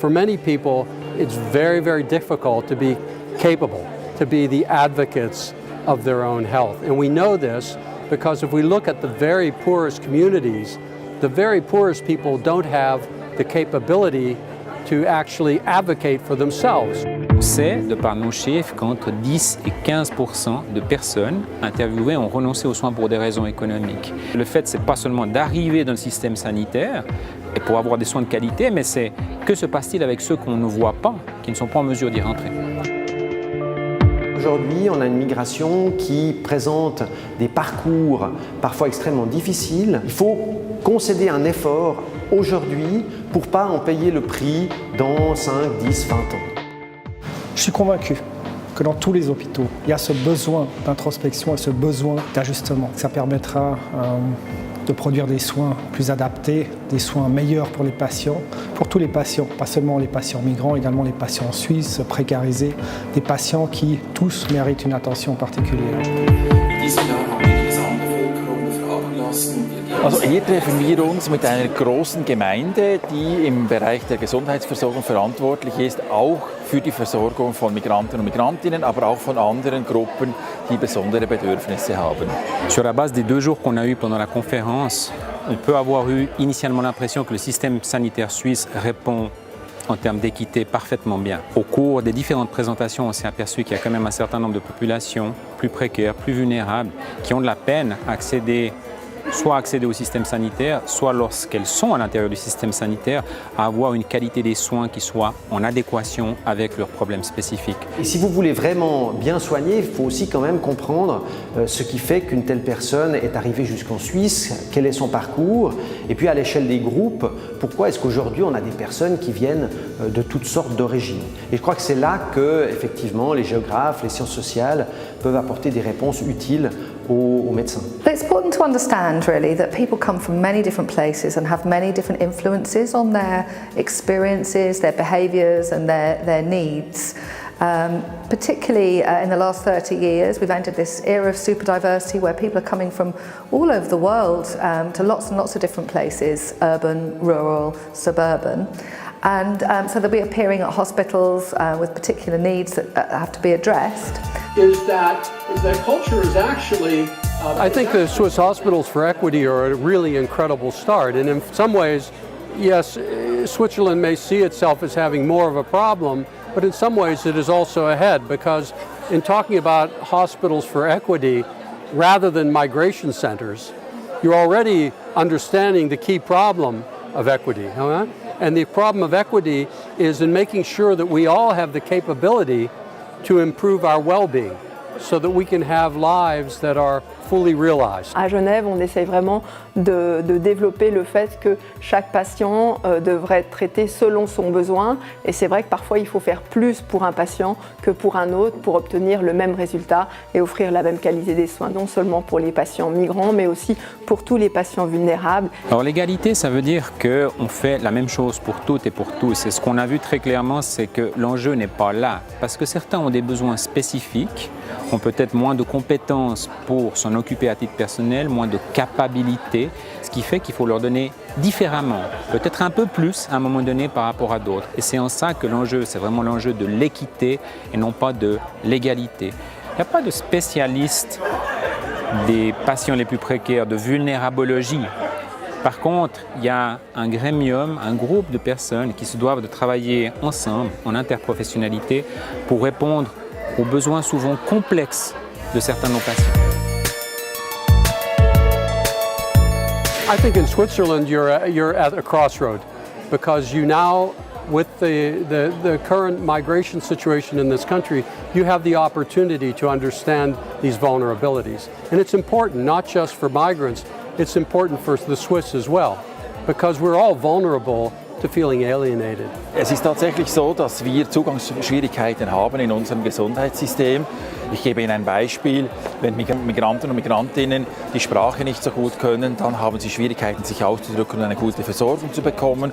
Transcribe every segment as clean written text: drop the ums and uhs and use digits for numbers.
for many people, it's very, very difficult to be capable, to be the advocates of their own health. And we know this because if we look at the very poorest communities, the very poorest people don't have the capability to actually advocate for themselves. On sait, de par nos chiffres, qu'entre 10 et 15% de personnes interviewées ont renoncé aux soins pour des raisons économiques. Le fait, c'est pas seulement d'arriver dans le système sanitaire et pour avoir des soins de qualité, mais c'est que se passe-t-il avec ceux qu'on ne voit pas, qui ne sont pas en mesure d'y rentrer. Aujourd'hui, on a une migration qui présente des parcours parfois extrêmement difficiles. Il faut concéder un effort aujourd'hui pour ne pas en payer le prix dans 5, 10, 20 ans. Je suis convaincu que dans tous les hôpitaux, il y a ce besoin d'introspection et ce besoin d'ajustement. Ça permettra de produire des soins plus adaptés, des soins meilleurs pour tous les patients, pas seulement les patients migrants, également les patients suisses, précarisés, des patients qui tous méritent une attention particulière. Also hier treffen wir uns mit einer großen Gemeinde, die im Bereich der Gesundheitsversorgung verantwortlich ist, auch für die Versorgung von Migranten und Migrantinnen, aber auch von anderen Gruppen, die besondere Bedürfnisse haben. Sur la base des 2 jours qu'on a eus pendant la conférence, on peut avoir eu initialement l'impression que le système sanitaire suisse répond en termes d'équité parfaitement bien. Au cours des différentes présentations, on s'est aperçu qu'il y a quand même un certain nombre de populations plus précaires, plus vulnérables, qui ont de la peine à accéder au système sanitaire, soit lorsqu'elles sont à l'intérieur du système sanitaire, à avoir une qualité des soins qui soit en adéquation avec leurs problèmes spécifiques. Et si vous voulez vraiment bien soigner, il faut aussi quand même comprendre ce qui fait qu'une telle personne est arrivée jusqu'en Suisse, quel est son parcours, et puis à l'échelle des groupes, pourquoi est-ce qu'aujourd'hui on a des personnes qui viennent de toutes sortes d'origines. Et je crois que c'est là que, effectivement, les géographes, les sciences sociales peuvent apporter des réponses utiles aux médecins. It's important to understand really that people come from many different places and have many different influences on their experiences, their behaviours and their needs. Particularly in the last 30 years, we've entered this era of super diversity where people are coming from all over the world to lots and lots of different places, urban, rural, suburban. And so they'll be appearing at hospitals with particular needs that have to be addressed. Is that culture is actually... I think the Swiss Hospitals for Equity are a really incredible start, and in some ways, yes, Switzerland may see itself as having more of a problem, but in some ways it is also ahead, because in talking about hospitals for equity rather than migration centers, you're already understanding the key problem of equity. Huh? And the problem of equity is in making sure that we all have the capability to improve our well-being so that we can have lives that are fully realized. À Genève, on essaye vraiment de développer le fait que chaque patient devrait être traité selon son besoin. Et c'est vrai que parfois, il faut faire plus pour un patient que pour un autre pour obtenir le même résultat et offrir la même qualité des soins, non seulement pour les patients migrants, mais aussi pour tous les patients vulnérables. Alors l'égalité, ça veut dire qu'on fait la même chose pour toutes et pour tous. Et ce qu'on a vu très clairement, c'est que l'enjeu n'est pas là. Parce que certains ont des besoins spécifiques, ont peut-être moins de compétences pour s'en occuper à titre personnel, moins de capacités, ce qui fait qu'il faut leur donner différemment, peut-être un peu plus à un moment donné par rapport à d'autres. Et c'est en ça que l'enjeu, c'est vraiment l'enjeu de l'équité et non pas de l'égalité. Il n'y a pas de spécialiste des patients les plus précaires, de vulnérabologie. Par contre, il y a un gremium, un groupe de personnes qui se doivent de travailler ensemble, en interprofessionnalité, pour répondre aux besoins souvent complexes de certains de nos patients. I think in Switzerland you're at a crossroad because you now, with the current migration situation in this country, you have the opportunity to understand these vulnerabilities. And it's important, not just for migrants, it's important for the Swiss as well, because we're all vulnerable to feeling alienated. Es ist tatsächlich so, dass wir Zugangsschwierigkeiten haben in unserem Gesundheitssystem. Ich gebe Ihnen ein Beispiel. Wenn Migranten und Migrantinnen die Sprache nicht so gut können, dann haben sie Schwierigkeiten, sich auszudrücken und eine gute Versorgung zu bekommen.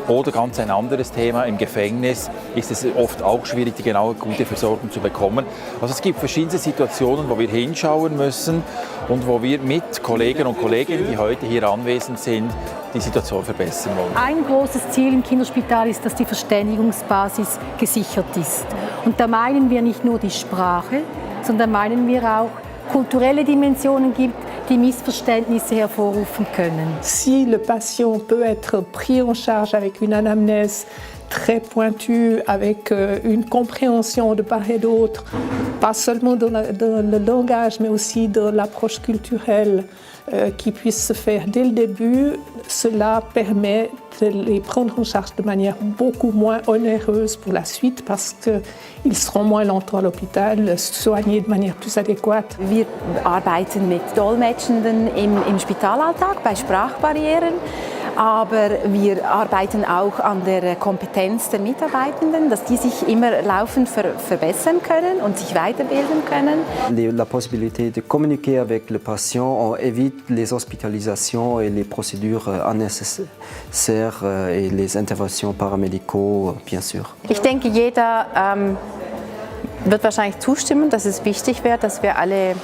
Oder ganz ein anderes Thema, im Gefängnis ist es oft auch schwierig, die genaue gute Versorgung zu bekommen. Also es gibt verschiedene Situationen, wo wir hinschauen müssen und wo wir mit Kollegen und Kolleginnen, die heute hier anwesend sind, die Situation verbessern wollen. Ein großes Ziel im Kinderspital ist, dass die Verständigungsbasis gesichert ist. Und da meinen wir nicht nur die Sprache, sondern meinen wir auch kulturelle Dimensionen gibt, die Missverständnisse hervorrufen können. Si le patient peut être pris en charge avec une anamnèse très pointue, avec une compréhension de part et d'autre, pas seulement dans le langage, mais aussi dans l'approche culturelle qui puisse se faire dès le début, cela permet de les prendre en charge de manière beaucoup moins onéreuse pour la suite parce qu'ils seront moins longtemps à l'hôpital, soignés de manière plus adéquate. Wir arbeiten mit Dolmetschenden im Spitalalltag bei Sprachbarrieren, aber wir arbeiten auch an der Kompetenz der Mitarbeitenden, dass die sich immer laufend verbessern können und sich weiterbilden können. La possibilité de communiquer avec le patient, on évite les hospitalisations et les procédures unnecessaires et les interventions paramédicaux, bien sûr. Ich denke, jeder wird wahrscheinlich zustimmen, dass es wichtig wäre, dass wir alle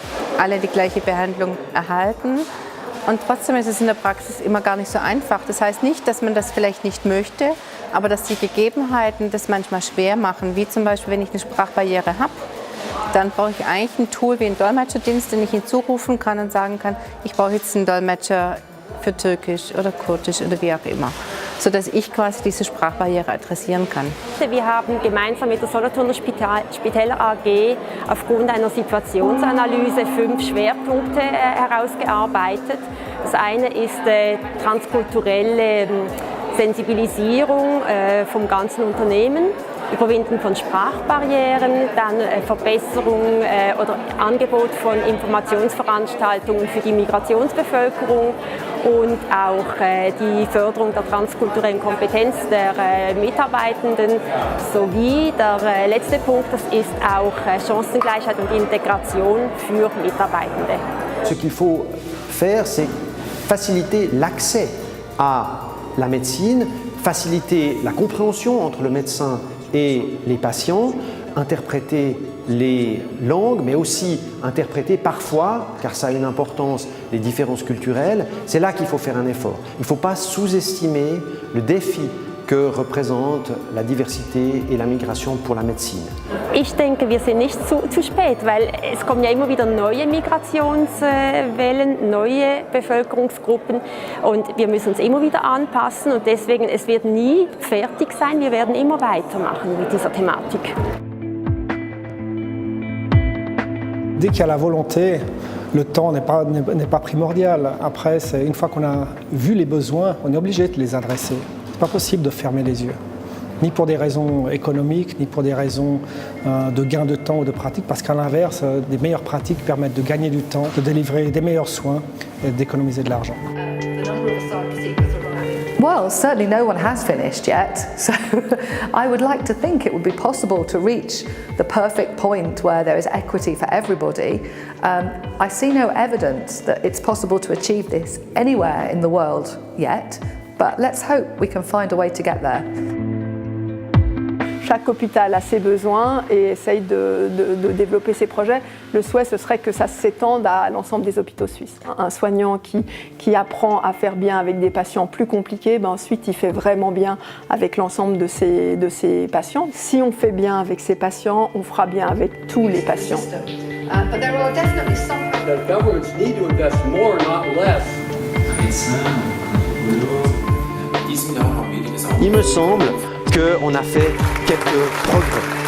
die gleiche Behandlung erhalten. Und trotzdem ist es in der Praxis immer gar nicht so einfach. Das heißt nicht, dass man das vielleicht nicht möchte, aber dass die Gegebenheiten das manchmal schwer machen. Wie zum Beispiel, wenn ich eine Sprachbarriere habe, dann brauche ich eigentlich ein Tool wie einen Dolmetscherdienst, den ich hinzurufen kann und sagen kann, ich brauche jetzt einen Dolmetscher für Türkisch oder Kurdisch oder wie auch immer, sodass ich quasi diese Sprachbarriere adressieren kann. Wir haben gemeinsam mit der Solothurner Spitäler AG aufgrund einer Situationsanalyse 5 Schwerpunkte herausgearbeitet. Das eine ist transkulturelle Sensibilisierung vom ganzen Unternehmen, Überwinden von Sprachbarrieren, dann Verbesserung oder Angebot von Informationsveranstaltungen für die Migrationsbevölkerung und auch die Förderung der transkulturellen Kompetenz der Mitarbeitenden sowie der letzte Punkt, das ist auch Chancengleichheit und Integration für Mitarbeitende. Ce qu'il faut faire, c'est faciliter l'accès à la médecine, faciliter la compréhension entre le médecin et les patients, interpréter les langues, mais aussi interpréter parfois, car ça a une importance, les différences culturelles. C'est là qu'il faut faire un effort. Il ne faut pas sous-estimer le défi que représente la diversité et la migration pour la médecine. Ich denke, wir sind nicht zu spät, weil es kommen ja immer wieder neue Migrationswellen, neue Bevölkerungsgruppen und wir müssen uns immer wieder anpassen und deswegen, es wird nie fertig sein, wir werden immer weitermachen mit dieser Thematik. Dès qu'il y a la volonté, le temps n'est pas primordial. Après, une fois qu'on a vu les besoins, on est obligé de les adresser. Ce n'est pas possible de fermer les yeux, ni pour des raisons économiques, ni pour des raisons de gain de temps ou de pratique, parce qu'à l'inverse, des meilleures pratiques permettent de gagner du temps, de délivrer des meilleurs soins et d'économiser de l'argent. Well, certainly no one has finished yet, so I would like to think it would be possible to reach the perfect point where there is equity for everybody. I see no evidence that it's possible to achieve this anywhere in the world yet, but let's hope we can find a way to get there. Chaque hôpital a ses besoins et essaye de développer ses projets. Le souhait, ce serait que ça s'étende à l'ensemble des hôpitaux suisses. Un soignant qui apprend à faire bien avec des patients plus compliqués, ensuite il fait vraiment bien avec l'ensemble de ses patients. Si on fait bien avec ses patients, on fera bien avec tous les patients. But there are definitely some that governments need to invest more, not less. Il me semble qu'on a fait quelques progrès.